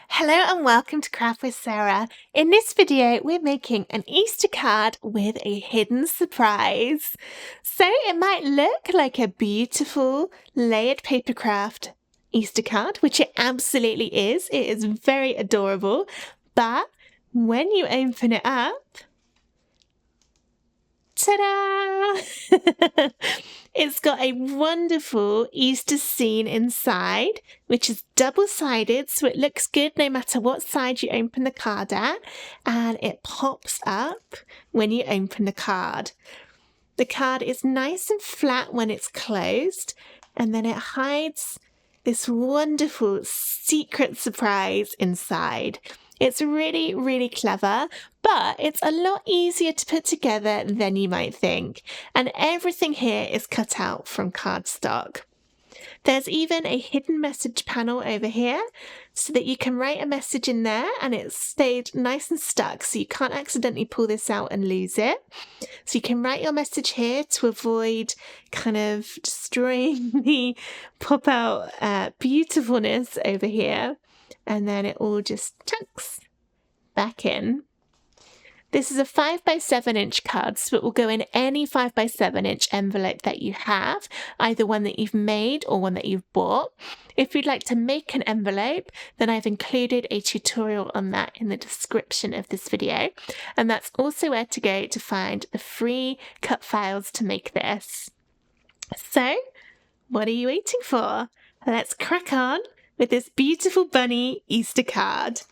Hello and welcome to Craft with Sarah. In this video, we're making an Easter card with a hidden surprise. So it might look like a beautiful layered paper craft Easter card, which it absolutely is. It is very adorable. But when you open it up, ta-da! It's got a wonderful Easter scene inside, which is double-sided, so it looks good no matter what side you open the card at, and it pops up when you open the card. The card is nice and flat when it's closed, and then it hides this wonderful secret surprise inside. It's really, really clever, but it's a lot easier to put together than you might think. And everything here is cut out from cardstock. There's even a hidden message panel over here so that you can write a message in there and it's stayed nice and stuck so you can't accidentally pull this out and lose it. So you can write your message here to avoid kind of destroying the pop out beautifulness over here. And then it all just tucks back in. This is a 5x7" card, so it will go in any 5x7" envelope that you have, either one that you've made or one that you've bought. If you'd like to make an envelope, then I've included a tutorial on that in the description of this video, and that's also where to go to find the free cut files to make this. So, what are you waiting for? Let's crack on with this beautiful bunny Easter card.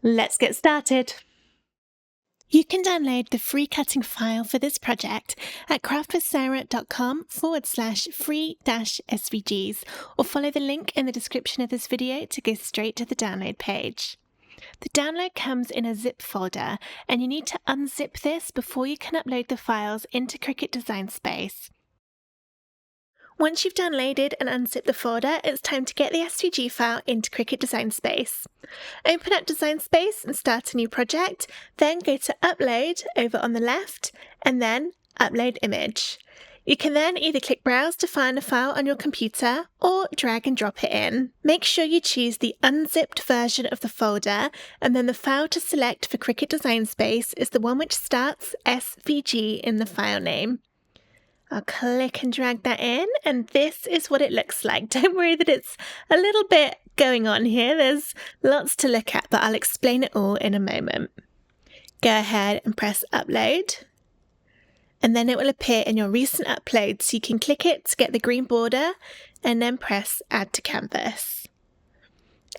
Let's get started. You can download the free cutting file for this project at craftwithsarah.com/free-svgs or follow the link in the description of this video to go straight to the download page. The download comes in a zip folder and you need to unzip this before you can upload the files into Cricut Design Space. Once you've downloaded and unzipped the folder, it's time to get the SVG file into Cricut Design Space. Open up Design Space and start a new project, then go to Upload over on the left, and then Upload Image. You can then either click Browse to find a file on your computer, or drag and drop it in. Make sure you choose the unzipped version of the folder, and then the file to select for Cricut Design Space is the one which starts SVG in the file name. I'll click and drag that in, and this is what it looks like. Don't worry that it's a little bit going on here. There's lots to look at, but I'll explain it all in a moment. Go ahead and press Upload, and then it will appear in your recent uploads. So you can click it to get the green border, and then press Add to Canvas.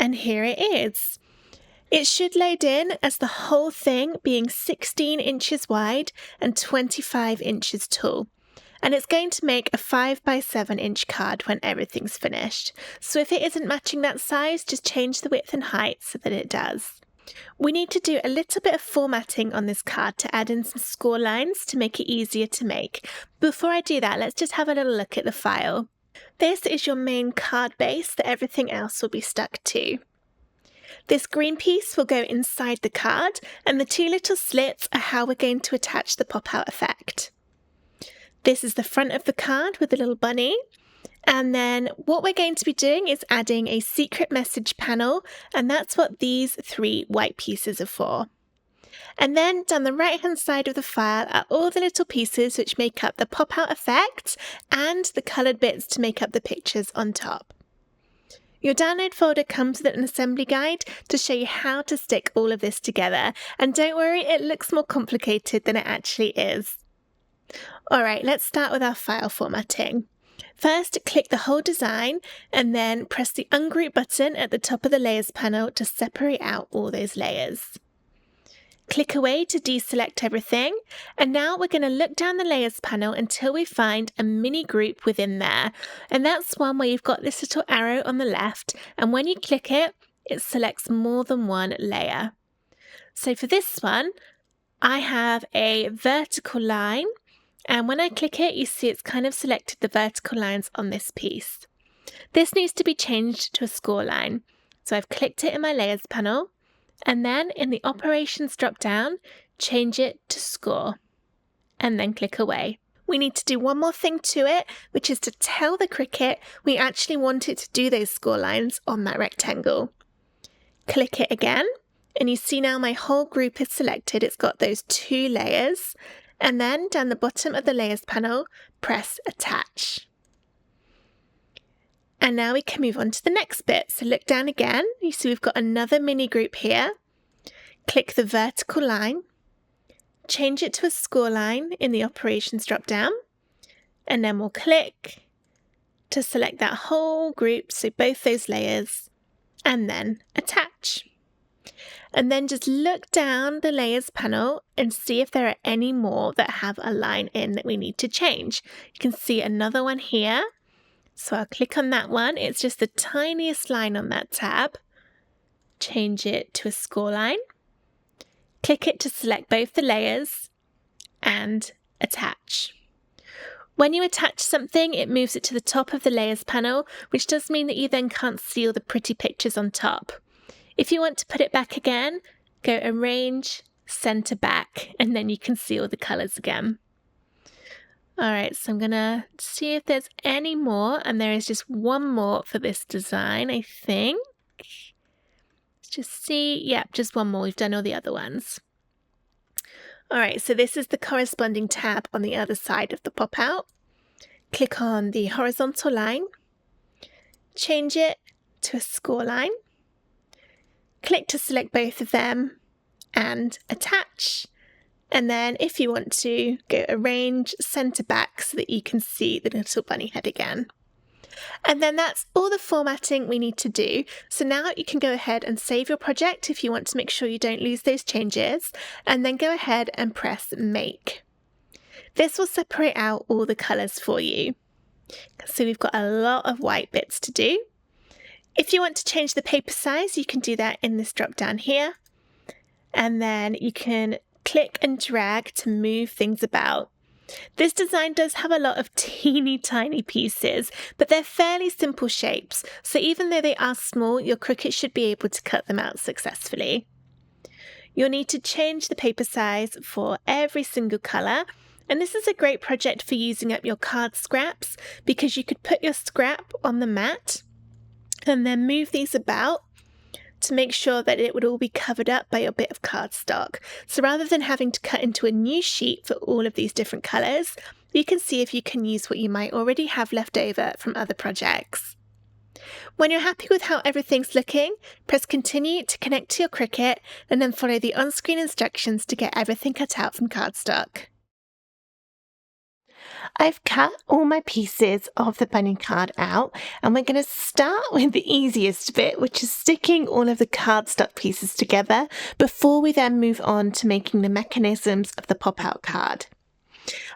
And here it is. It should load in as the whole thing being 16 inches wide and 25 inches tall. And it's going to make a 5x7" card when everything's finished. So if it isn't matching that size, just change the width and height so that it does. We need to do a little bit of formatting on this card to add in some score lines to make it easier to make. Before I do that, let's just have a little look at the file. This is your main card base that everything else will be stuck to. This green piece will go inside the card, and the two little slits are how we're going to attach the pop-out effect. This is the front of the card with the little bunny. And then what we're going to be doing is adding a secret message panel, and that's what these three white pieces are for. And then down the right hand side of the file are all the little pieces which make up the pop-out effect and the coloured bits to make up the pictures on top. Your download folder comes with an assembly guide to show you how to stick all of this together. And don't worry, it looks more complicated than it actually is. Alright, let's start with our file formatting. First, click the whole design and then press the Ungroup button at the top of the Layers panel to separate out all those layers. Click away to deselect everything, and now we're going to look down the Layers panel until we find a mini group within there. And that's one where you've got this little arrow on the left, and when you click it, it selects more than one layer. So for this one, I have a vertical line. And when I click it, you see it's kind of selected the vertical lines on this piece. This needs to be changed to a score line. So I've clicked it in my Layers panel, and then in the Operations drop-down, change it to Score, and then click Away. We need to do one more thing to it, which is to tell the Cricut we actually want it to do those score lines on that rectangle. Click it again, and you see now my whole group is selected. It's got those 2 layers. And then down the bottom of the layers panel, press attach. And now we can move on to the next bit. So look down again. You see we've got another mini group here. Click the vertical line, change it to a score line in the operations drop down, and then we'll click to select that whole group, so both those layers, and then attach. And then just look down the layers panel and see if there are any more that have a line in that we need to change. You can see another one here. So I'll click on that one. It's just the tiniest line on that tab. Change it to a score line. Click it to select both the layers and attach. When you attach something, it moves it to the top of the layers panel, which does mean that you then can't see all the pretty pictures on top. If you want to put it back again, go Arrange, Center Back, and then you can see all the colors again. All right, so I'm gonna see if there's any more, and there is just one more for this design, I think. Let's just see, yep, just one more. We've done all the other ones. All right, so this is the corresponding tab on the other side of the pop-out. Click on the horizontal line, change it to a score line, click to select both of them and attach. And then if you want to, go Arrange, Center Back so that you can see the little bunny head again. And then that's all the formatting we need to do. So now you can go ahead and save your project if you want to make sure you don't lose those changes, and then go ahead and press Make. This will separate out all the colours for you. So we've got a lot of white bits to do. If you want to change the paper size, you can do that in this drop down here. And then you can click and drag to move things about. This design does have a lot of teeny tiny pieces, but they're fairly simple shapes, so even though they are small, your Cricut should be able to cut them out successfully. You'll need to change the paper size for every single colour, and this is a great project for using up your card scraps, because you could put your scrap on the mat and then move these about to make sure that it would all be covered up by your bit of cardstock. So rather than having to cut into a new sheet for all of these different colours, you can see if you can use what you might already have left over from other projects. When you're happy with how everything's looking, press Continue to connect to your Cricut, and then follow the on-screen instructions to get everything cut out from cardstock. I've cut all my pieces of the bunny card out, and we're going to start with the easiest bit, which is sticking all of the cardstock pieces together before we then move on to making the mechanisms of the pop-out card.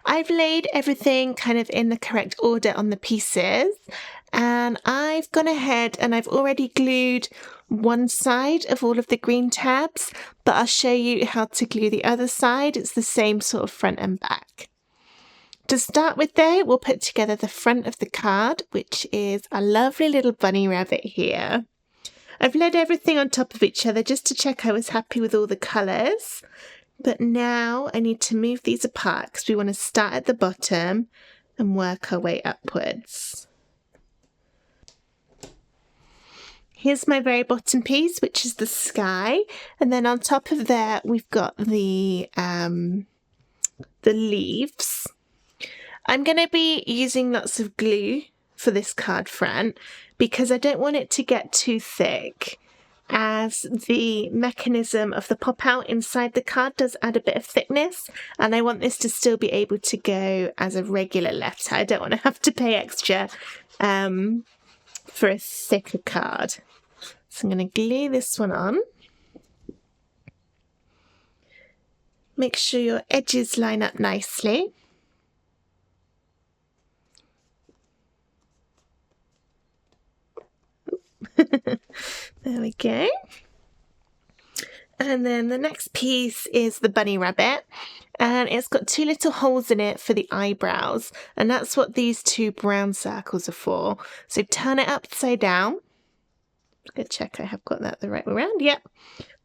I've laid everything kind of in the correct order on the pieces, and I've gone ahead and I've already glued one side of all of the green tabs, but I'll show you how to glue the other side. It's the same sort of front and back. To start with though, we'll put together the front of the card, which is a lovely little bunny rabbit here. I've laid everything on top of each other just to check I was happy with all the colours. But now I need to move these apart because we want to start at the bottom and work our way upwards. Here's my very bottom piece, which is the sky. And then on top of there, we've got the leaves. I'm going to be using lots of glue for this card front because I don't want it to get too thick, as the mechanism of the pop-out inside the card does add a bit of thickness, and I want this to still be able to go as a regular letter. I don't want to have to pay extra for a thicker card. So I'm going to glue this one on. Make sure your edges line up nicely. There we go. And then the next piece is the bunny rabbit, and it's got 2 little holes in it for the eyebrows, and that's what these 2 brown circles are for. So turn it upside down. I'm going to check I have got that the right way around. Yep,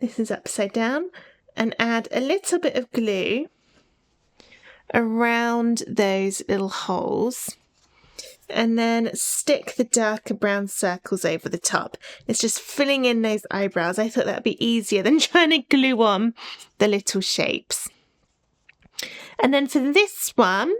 this is upside down, and add a little bit of glue around those little holes. And then stick the darker brown circles over the top. It's just filling in those eyebrows. I thought that'd be easier than trying to glue on the little shapes. And then for this one,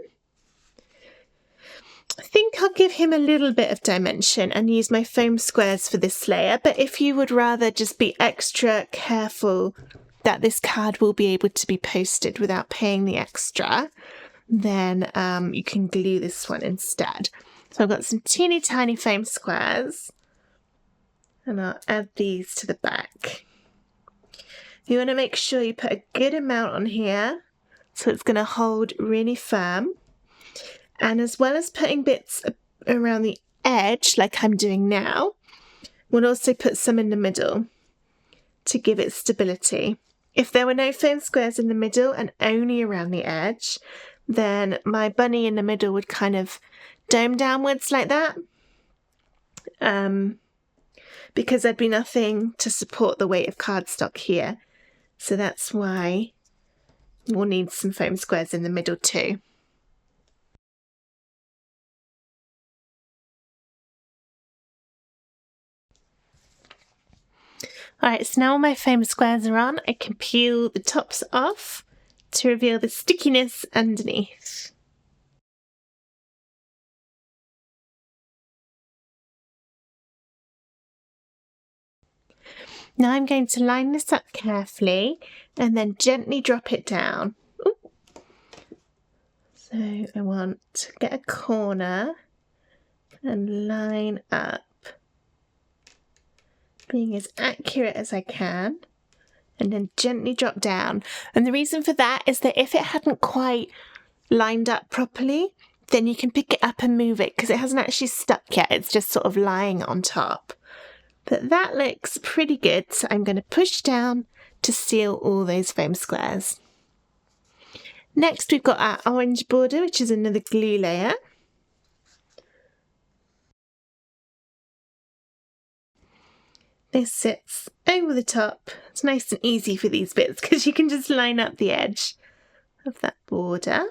I think I'll give him a little bit of dimension and use my foam squares for this layer. But if you would rather just be extra careful that this card will be able to be posted without paying the extra, then you can glue this one instead. So I've got some teeny tiny foam squares and I'll add these to the back. You want to make sure you put a good amount on here so it's going to hold really firm. And as well as putting bits around the edge, like I'm doing now, we'll also put some in the middle to give it stability. If there were no foam squares in the middle and only around the edge, then my bunny in the middle would kind of dome downwards like that, because there'd be nothing to support the weight of cardstock here. So that's why we'll need some foam squares in the middle too. Alright, so now all my foam squares are on, I can peel the tops off to reveal the stickiness underneath. Now I'm going to line this up carefully and then gently drop it down. Ooh. So I want to get a corner and line up, being as accurate as I can, and then gently drop down. And the reason for that is that if it hadn't quite lined up properly, then you can pick it up and move it because it hasn't actually stuck yet. It's just sort of lying on top. But that looks pretty good, so I'm going to push down to seal all those foam squares. Next we've got our orange border, which is another glue layer. This sits over the top. It's nice and easy for these bits because you can just line up the edge of that border.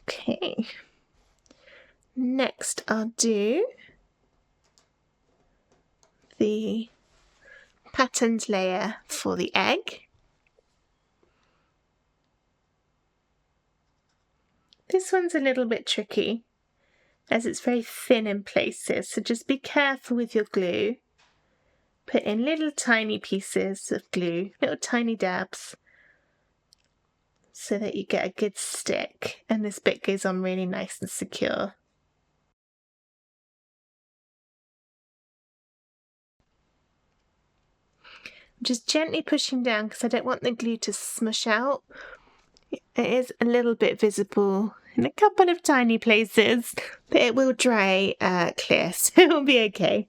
Okay. Next I'll do the patterned layer for the egg. This one's a little bit tricky as it's very thin in places, so just be careful with your glue. Put in little tiny pieces of glue, little tiny dabs, so that you get a good stick and this bit goes on really nice and secure. I'm just gently pushing down because I don't want the glue to smush out. It is a little bit visible in a couple of tiny places, but it will dry clear, so it will be okay.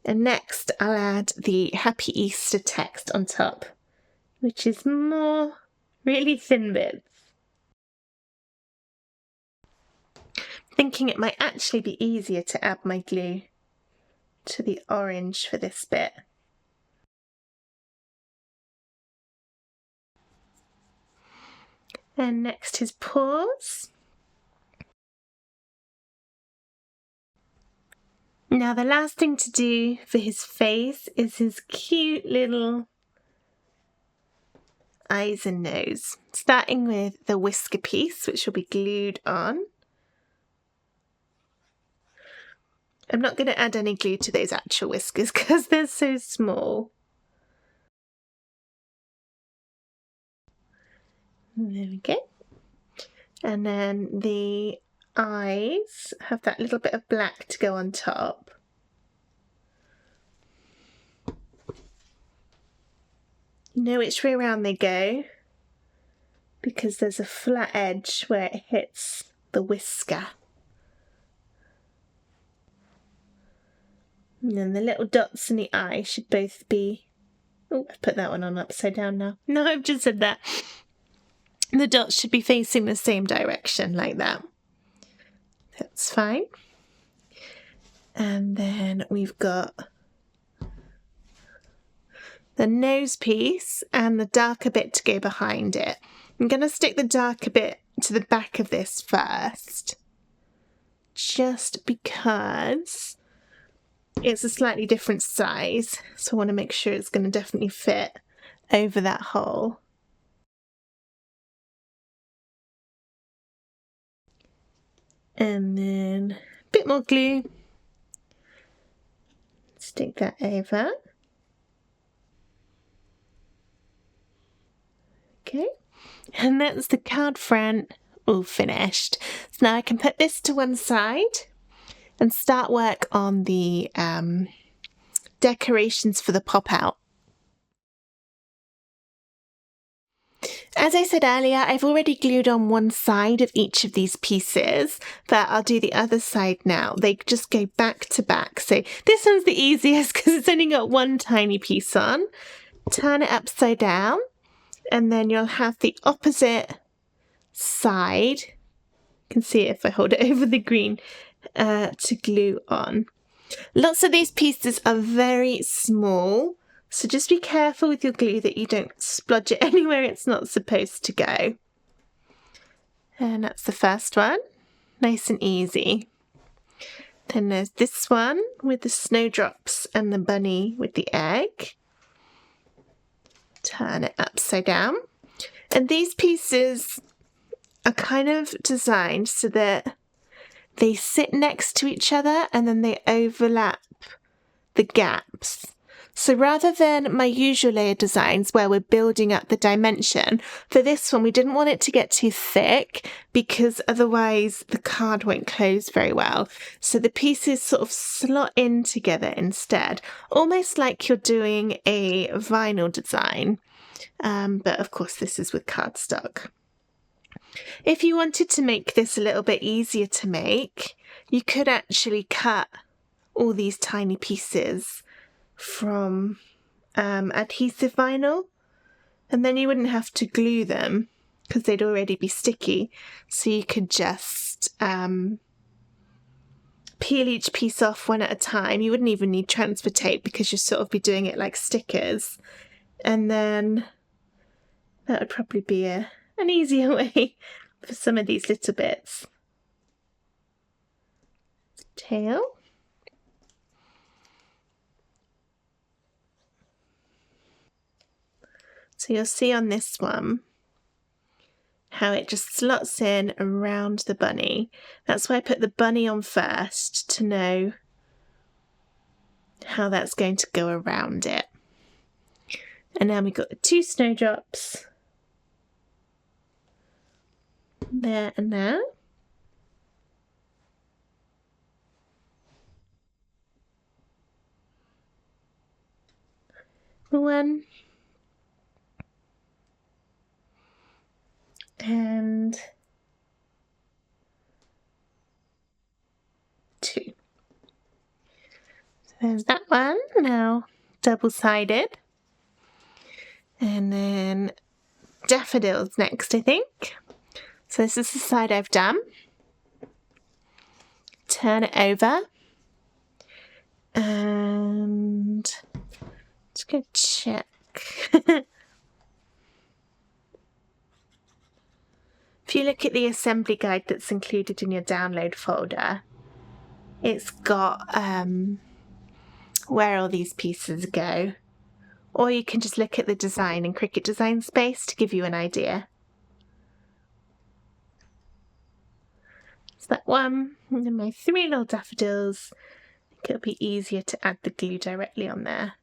And next I'll add the Happy Easter text on top, which is more really thin bits. Thinking it might actually be easier to add my glue to the orange for this bit. And next his paws. Now the last thing to do for his face is his cute little eyes and nose. Starting with the whisker piece, which will be glued on. I'm not going to add any glue to those actual whiskers because they're so small. There we go. And then the eyes have that little bit of black to go on top. You know which way around they go because there's a flat edge where it hits the whisker. And then the little dots in the eye should both be... Oh, I've put that one on upside down now. No, I've just said that. The dots should be facing the same direction like that. That's fine. And then we've got the nose piece and the darker bit to go behind it. I'm going to stick the darker bit to the back of this first. just because it's a slightly different size, so I want to make sure it's going to definitely fit over that hole. And then a bit more glue. Stick that over. Okay, and that's the card front all finished. So now I can put this to one side and start work on the decorations for the pop-out. As I said earlier, I've already glued on one side of each of these pieces, but I'll do the other side now. They just go back to back. So this one's the easiest because it's only got one tiny piece on. Turn it upside down, and then you'll have the opposite side. You can see it if I hold it over the green to glue on. Lots of these pieces are very small, so just be careful with your glue that you don't splodge it anywhere it's not supposed to go. And that's the first one, nice and easy. Then there's this one with the snowdrops and the bunny with the egg. Turn it upside down. And these pieces are kind of designed so that they sit next to each other and then they overlap the gaps. So rather than my usual layer designs where we're building up the dimension, for this one we didn't want it to get too thick because otherwise the card won't close very well. So the pieces sort of slot in together instead, almost like you're doing a vinyl design. But of course this is with cardstock. If you wanted to make this a little bit easier to make, you could actually cut all these tiny pieces from adhesive vinyl, and then you wouldn't have to glue them because they'd already be sticky. So you could just peel each piece off one at a time. You wouldn't even need transfer tape because you'd sort of be doing it like stickers. And then that would probably be an easier way for some of these little bits. Tail. So you'll see on this one how it just slots in around the bunny. That's why I put the bunny on first, to know how that's going to go around it. And now we've got the two snowdrops there and there. One. And two. So there's that one, now double-sided. And then daffodils next, I think. So this is the side I've done. Turn it over. And just go check. If you look at the assembly guide that's included in your download folder, it's got where all these pieces go. Or you can just look at the design in Cricut Design Space to give you an idea. So that one, and then my three little daffodils. I think it'll be easier to add the glue directly on there.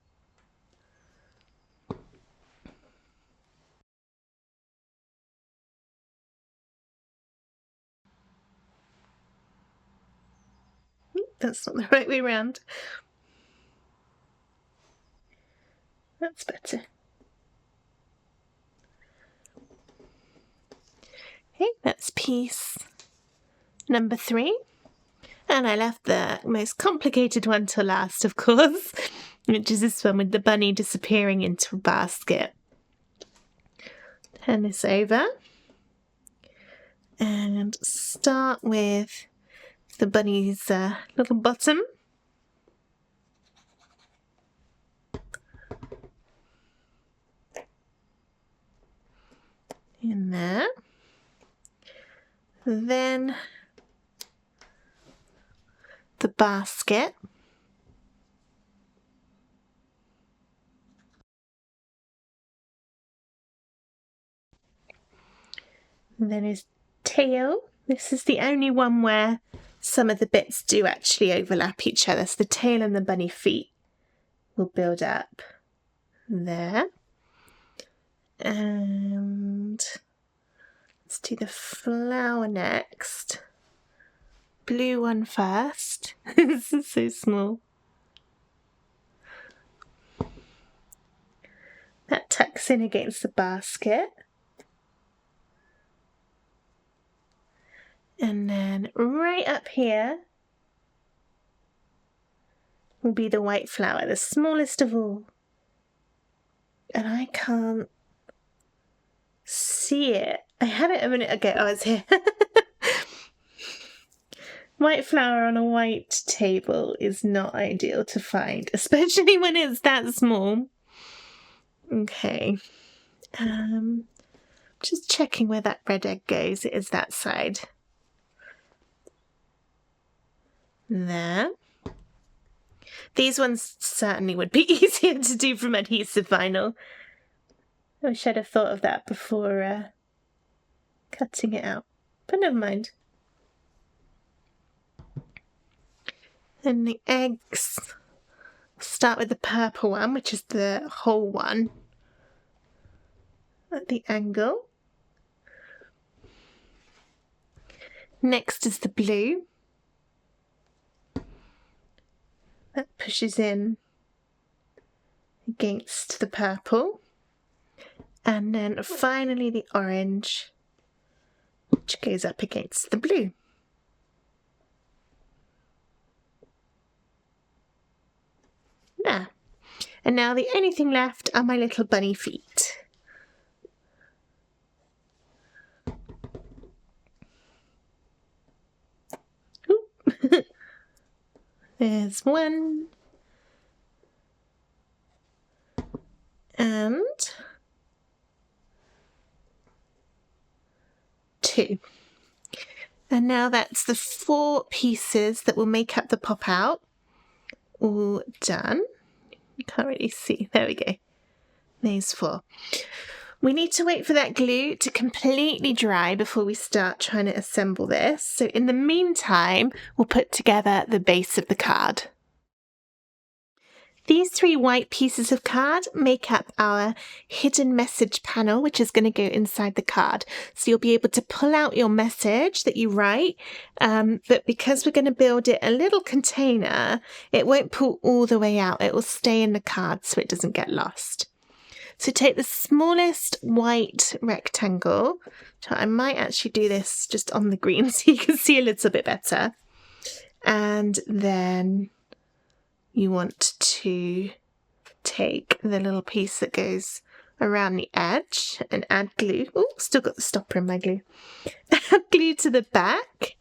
That's not the right way around. That's better. Okay, that's piece number 3. And I left the most complicated one to last, of course, which is this one with the bunny disappearing into a basket. Turn this over and start with the bunny's little bottom. In there. Then basket. And then his tail. This is the only one where some of the bits do actually overlap each other. So the tail and the bunny feet will build up there. And let's do the flower next. Blue one first. This is so small. That tucks in against the basket. And then right up here will be the white flower, the smallest of all. And I can't see it. I had it a minute ago. Oh, it's here. White flower on a white table is not ideal to find, especially when it's that small. Okay. Just checking where that red egg goes. It is that side. There. These ones certainly would be easier to do from adhesive vinyl. I wish I'd have thought of that before cutting it out, but never mind. And the eggs, start with the purple one, which is the whole one, at the angle. Next is the blue. That pushes in against the purple. And then finally the orange, which goes up against the blue. There. And now the only thing left are my little bunny feet. There's one. And two. And now that's the 4 pieces that will make up the pop out. All done. You can't really see. There we go. These 4. We need to wait for that glue to completely dry before we start trying to assemble this. So in the meantime, we'll put together the base of the card. These 3 white pieces of card make up our hidden message panel, which is going to go inside the card. So you'll be able to pull out your message that you write, but because we're going to build it a little container, it won't pull all the way out. It will stay in the card so it doesn't get lost. So take the smallest white rectangle. I might actually do this just on the green so you can see a little bit better. And then you want to take the little piece that goes around the edge and add glue. Oh, still got the stopper in my glue. Add glue to the back.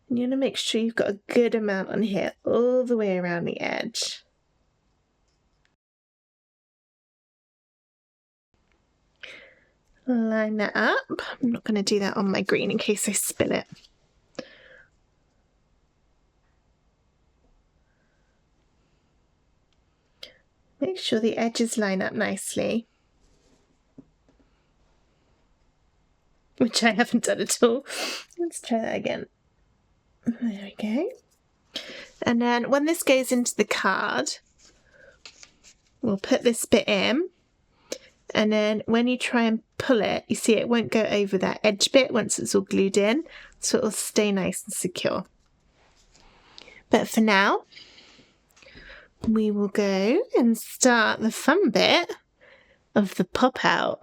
And you want to make sure you've got a good amount on here all the way around the edge. Line that up. I'm not going to do that on my green in case I spill it. Make sure the edges line up nicely, which I haven't done at all. Let's try that again. There we go. And then when this goes into the card, we'll put this bit in. And then when you try and pull it, you see it won't go over that edge bit once it's all glued in, so it will stay nice and secure. But for now, we will go and start the fun bit of the pop out.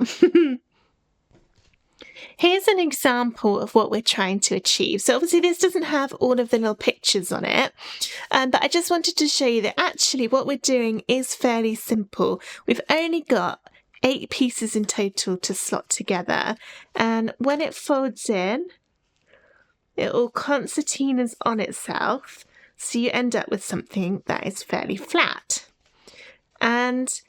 Here's an example of what we're trying to achieve. So obviously this doesn't have all of the little pictures on it, but I just wanted to show you that actually what we're doing is fairly simple. We've only got 8 pieces in total to slot together, and when it folds in, it all concertinas on itself, so you end up with something that is fairly flat. And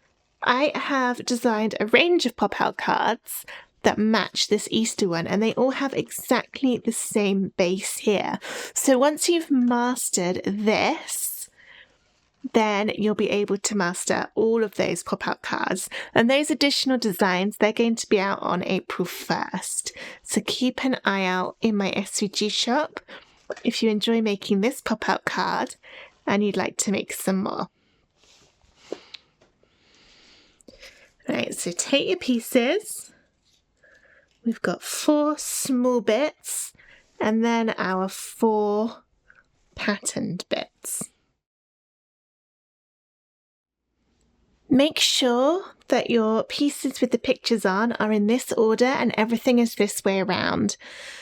I have designed a range of pop-out cards that match this Easter one, and they all have exactly the same base here. So once you've mastered this, then you'll be able to master all of those pop-out cards. And those additional designs, they're going to be out on April 1st. So keep an eye out in my SVG shop if you enjoy making this pop-out card and you'd like to make some more. Right, so take your pieces. We've got 4 small bits and then our 4 patterned bits. Make sure that your pieces with the pictures on are in this order and everything is this way around.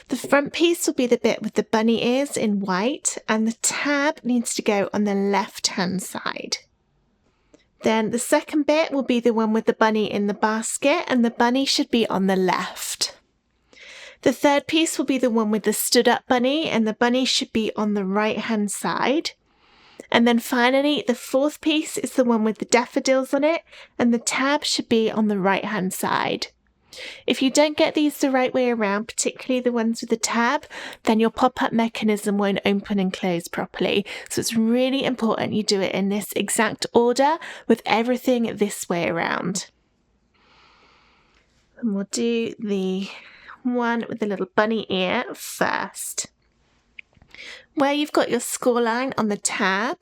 The front piece will be the bit with the bunny ears in white, and the tab needs to go on the left-hand side. Then the second bit will be the one with the bunny in the basket, and the bunny should be on the left. The third piece will be the one with the stood up bunny, and the bunny should be on the right-hand side. And then finally, the fourth piece is the one with the daffodils on it, and the tab should be on the right-hand side. If you don't get these the right way around, particularly the ones with the tab, then your pop-up mechanism won't open and close properly. So it's really important you do it in this exact order with everything this way around. And we'll do the one with the little bunny ear first. Where you've got your score line on the tab,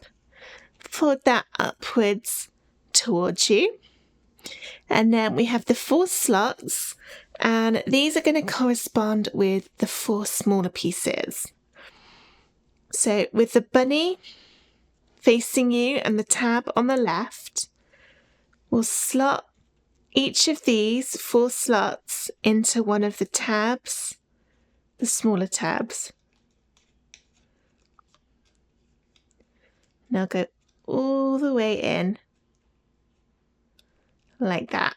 fold that upwards towards you. And then we have the 4 slots, and these are going to correspond with the 4 smaller pieces. So with the bunny facing you and the tab on the left, we'll slot each of these 4 slots into one of the tabs, the smaller tabs. Now go all the way in, like that.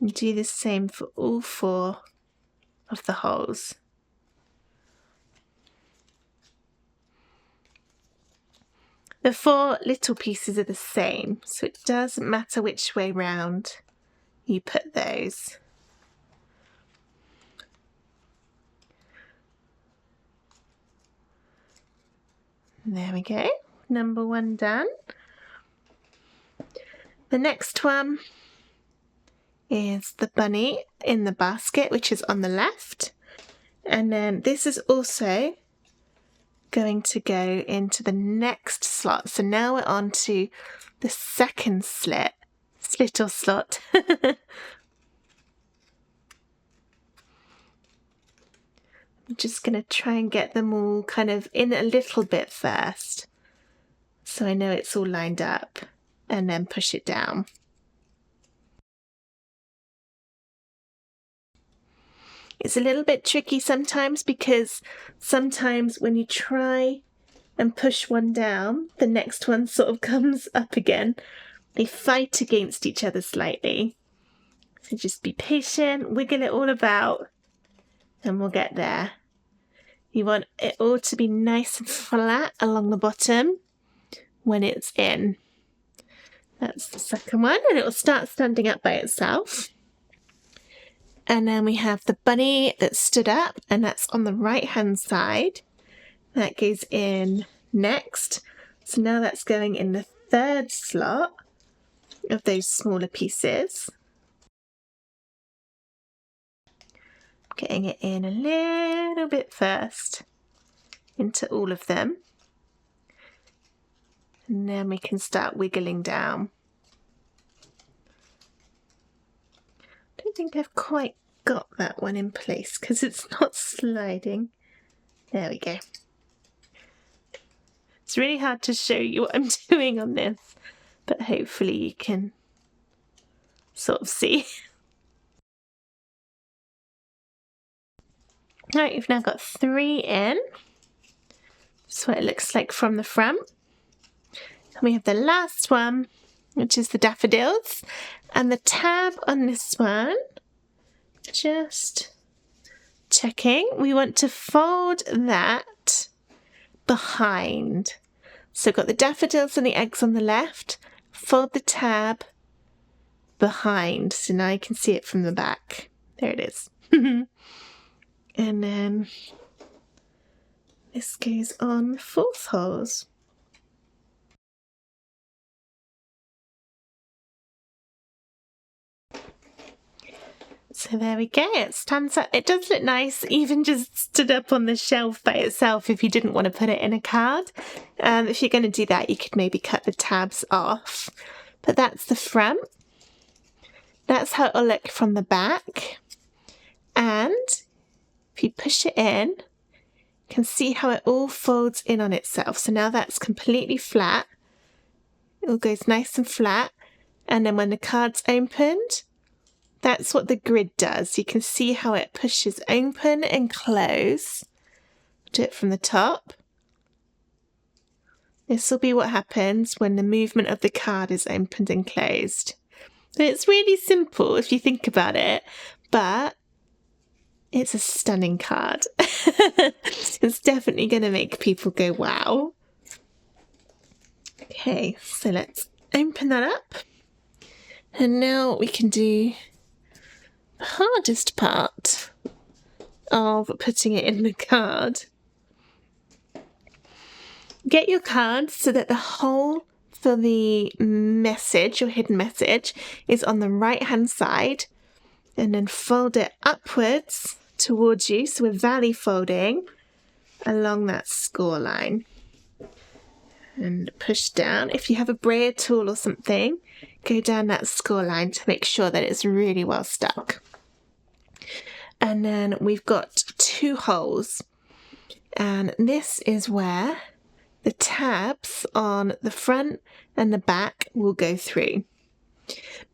And do the same for all 4 of the holes. The 4 little pieces are the same, so it doesn't matter which way round you put those. There we go, number 1 done. The next one is the bunny in the basket, which is on the left. And then this is also going to go into the next slot. So now we're on to the second slit or slot. I'm just going to try and get them all kind of in a little bit first, so I know it's all lined up, and then push it down. It's a little bit tricky sometimes because sometimes when you try and push one down, the next one sort of comes up again. They fight against each other slightly. So just be patient, wiggle it all about, and we'll get there. You want it all to be nice and flat along the bottom when it's in. That's the second one, and it will start standing up by itself. And then we have the bunny that stood up, and that's on the right-hand side. That goes in next. So now that's going in the 3rd slot of those smaller pieces. Getting it in a little bit first into all of them, and then we can start wiggling down. I don't think I've quite got that one in place because it's not sliding. There we go. It's really hard to show you what I'm doing on this, but hopefully you can sort of see. Right, you've now got 3 in. That's what it looks like from the front. And we have the last one, which is the daffodils. And the tab on this one, just checking, we want to fold that behind. So we've got the daffodils and the eggs on the left, fold the tab behind. So now you can see it from the back. There it is. And then this goes on 4th holes. So there we go, it stands up. It does look nice, even just stood up on the shelf by itself if you didn't want to put it in a card. If you're going to do that, you could maybe cut the tabs off. But that's the front. That's how it'll look from the back. And if you push it in, you can see how it all folds in on itself. So now that's completely flat. It all goes nice and flat. And then when the card's opened, that's what the grid does. You can see how it pushes open and close. Do it from the top. This will be what happens when the movement of the card is opened and closed. So it's really simple if you think about it, but it's a stunning card. It's definitely going to make people go, wow. Okay, so let's open that up. And now we can do the hardest part of putting it in the card. Get your cards so that the hole for the message, your hidden message, is on the right hand side, and then fold it upwards towards you. So we're valley folding along that score line. And push down. If you have a brayer tool or something, go down that score line to make sure that it's really well stuck. And then we've got 2 holes, and this is where the tabs on the front and the back will go through.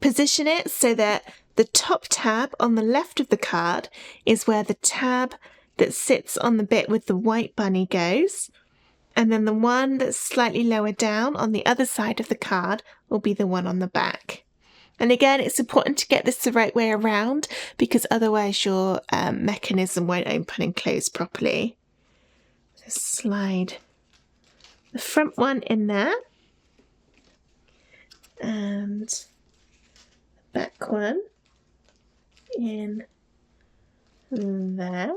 Position it so that the top tab on the left of the card is where the tab that sits on the bit with the white bunny goes, and then the one that's slightly lower down on the other side of the card will be the one on the back. And again, it's important to get this the right way around, because otherwise your mechanism won't open and close properly. Just slide the front one in there and the back one in there.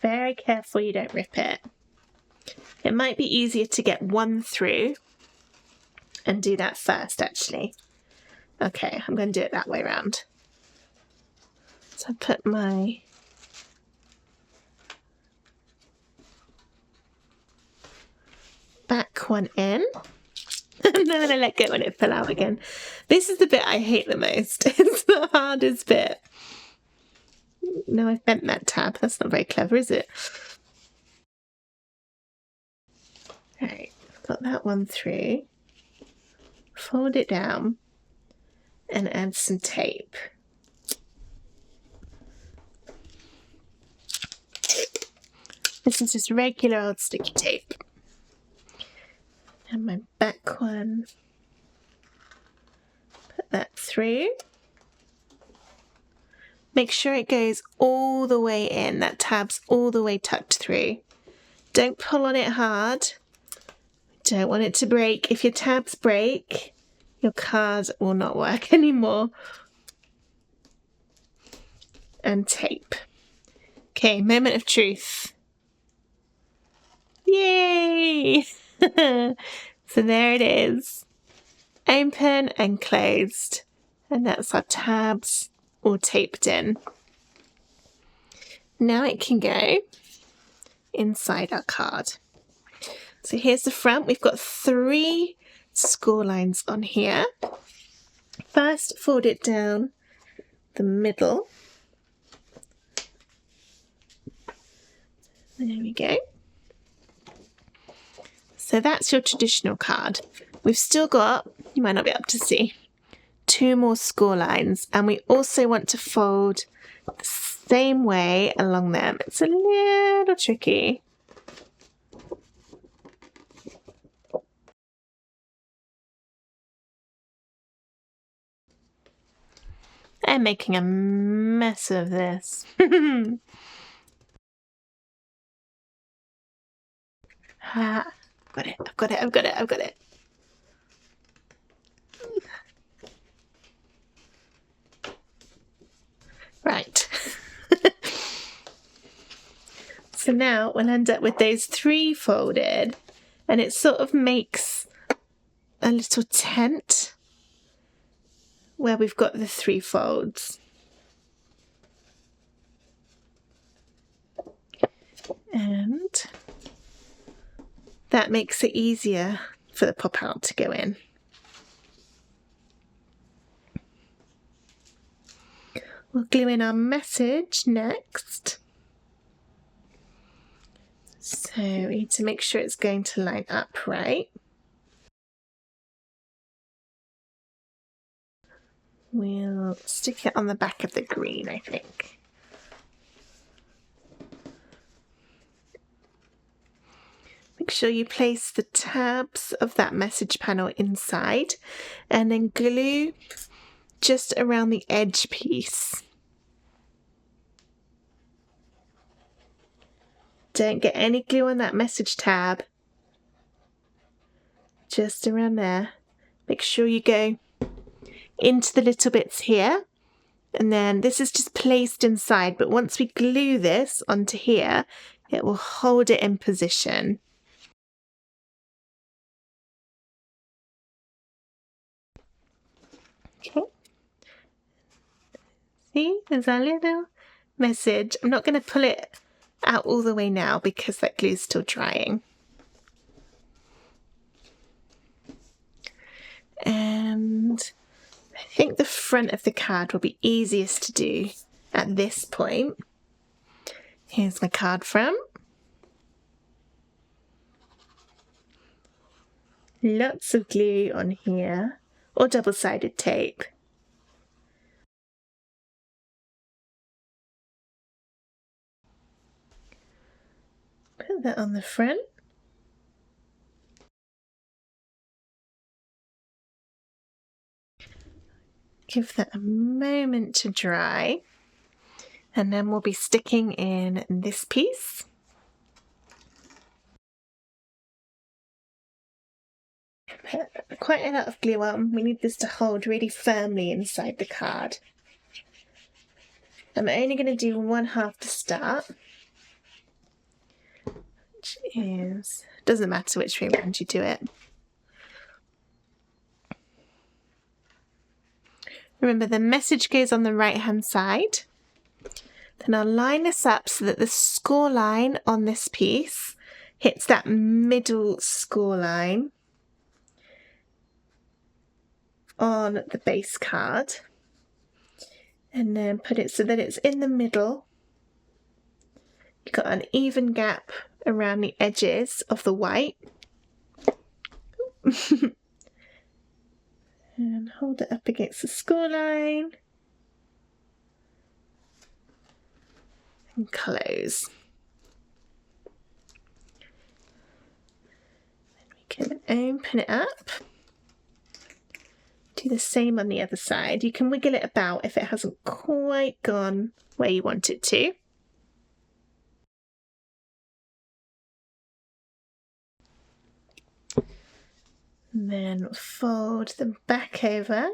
Very careful you don't rip it. It might be easier to get one through and do that first, actually. Okay, I'm going to do it that way around. So I put my back one in. And then I let go when it fell out again. This is the bit I hate the most. It's the hardest bit. No, I've bent that tab. That's not very clever, is it? Right, got that one through. Fold it down and add some tape. This is just regular old sticky tape. And my back one. Put that through. Make sure it goes all the way in, that tab's all the way tucked through. Don't pull on it hard. Don't want it to break. If your tabs break, your card will not work anymore. And tape. Okay, moment of truth. Yay! So there it is. Open and closed. And that's our tabs all taped in. Now it can go inside our card. So here's the front. We've got 3 score lines on here. First, fold it down the middle. There we go. So that's your traditional card. We've still got, you might not be able to see, 2 more score lines, and we also want to fold the same way along them. It's a little tricky. I'm making a mess of this. Ah, got it, I've got it, I've got it, I've got it. Right. So now we'll end up with those 3 folded, and it sort of makes a little tent where we've got the 3 folds. And that makes it easier for the pop out to go in. We'll glue in our message next. So we need to make sure it's going to line up right. We'll stick it on the back of the green, I think. Make sure you place the tabs of that message panel inside and then glue just around the edge piece. Don't get any glue on that message tab. Just around there. Make sure you go into the little bits here. And then this is just placed inside, but once we glue this onto here, it will hold it in position. Okay. See, there's our little message. I'm not going to pull it out all the way now because that glue is still drying. And I think the front of the card will be easiest to do at this point. Here's my card front. Lots of glue on here, or double-sided tape. Put that on the front. Give that a moment to dry, and then we'll be sticking in this piece. Put quite a lot of glue on. We need this to hold really firmly inside the card. I'm only going to do 1/2 to start, which is, doesn't matter which way around you do it. Remember, the message goes on the right hand side. Then I'll line this up so that the score line on this piece hits that middle score line on the base card, and then put it so that it's in the middle. You've got an even gap around the edges of the white. And hold it up against the score line and close. Then we can open it up. Do the same on the other side. You can wiggle it about if it hasn't quite gone where you want it to. And then fold them back over.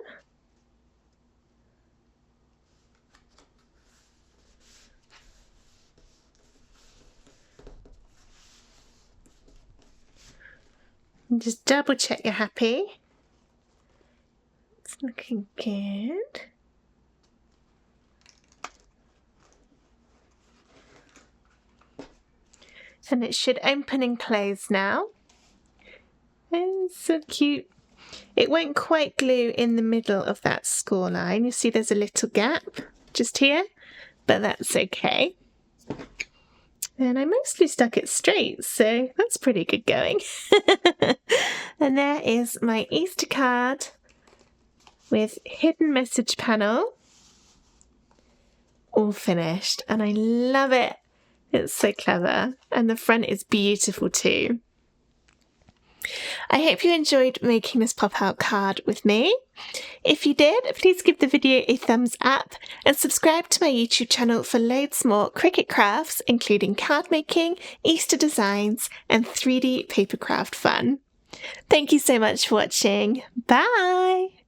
And just double check you're happy. It's looking good. And it should open and close now. Oh, so cute. It won't quite glue in the middle of that score line. You see there's a little gap just here, but that's okay. And I mostly stuck it straight, so that's pretty good going. And there is my Easter card with hidden message panel all finished, and I love it. It's so clever, and the front is beautiful too. I hope you enjoyed making this pop-out card with me. If you did, please give the video a thumbs up and subscribe to my YouTube channel for loads more Cricut crafts, including card making, Easter designs, and 3D paper craft fun. Thank you so much for watching. Bye!